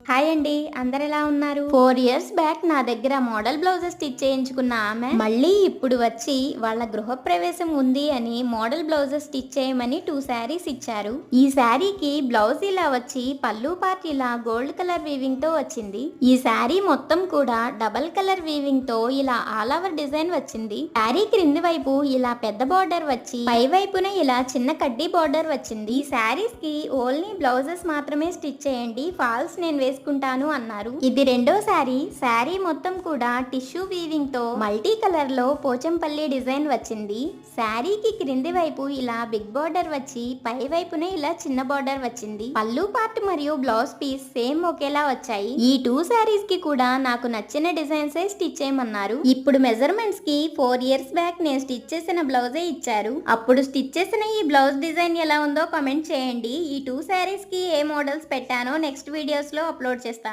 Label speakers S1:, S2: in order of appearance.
S1: Hi అండి, అందరు ఎలా ఉన్నారు? 4 ఇయర్స్ బ్యాక్ నా దగ్గర మోడల్ బ్లౌజెస్ స్టిచ్ చేయించుకున్న ఆమె మళ్ళీ ఇప్పుడు వచ్చి వాళ్ళ గృహప్రవేశం ఉంది అని మోడల్ బ్లౌజెస్ స్టిచ్ చేయమని 2 శారీస్ ఇచ్చారు. ఈ శారీకి బ్లౌజ్ ఇలా వచ్చి పళ్ళు పార్ట్ ఇలా గోల్డ్ కలర్ వీవింగ్ తో వచ్చింది. ఈ శారీ మొత్తం కూడా డబల్ కలర్ వీవింగ్ తో ఇలా ఆల్ ఓవర్ డిజైన్ వచ్చింది. శారీ క్రింది వైపు ఇలా పెద్ద బార్డర్ వచ్చి పై వైపున ఇలా చిన్న కడ్డీ బార్డర్ వచ్చింది. ఈ శారీస్ కి ఓన్లీ బ్లౌజెస్ మాత్రమే స్టిచ్ చేయండి, ఫాల్స్ నేను వేసుకుంటాను అన్నారు. ఇది రెండో శారీ. శారీ మొత్తం కూడా టిష్యూ వీవింగ్ తో మల్టీ కలర్ లో పోచంపల్లి డిజైన్ వచ్చింది. శారీకి క్రింది వైపు ఇలా బిగ్ బార్డర్ వచ్చి పై వైపున ఇలా చిన్న బార్డర్ వచ్చింది. పళ్ళు పార్ట్ మరియు బ్లౌజ్ పీస్ సేమ్ ఒకేలా వచ్చాయి. ఈ 2 శారీస్ కి కూడా నాకు నచ్చిన డిజైన్స్ స్టిచ్ చేయమన్నారు. ఇప్పుడు మెజర్మెంట్స్ కి 4 ఇయర్స్ బ్యాక్ నేను స్టిచ్ చేసిన బ్లౌజే ఇచ్చారు. అప్పుడు స్టిచ్ చేసిన ఈ బ్లౌజ్ డిజైన్ ఎలా ఉందో కామెంట్ చేయండి. ఈ 2 శారీస్ కి ఏ మోడల్స్ పెట్టానో నెక్స్ట్ వీడియోస్ లో అప్లోడ్ చేస్తాను.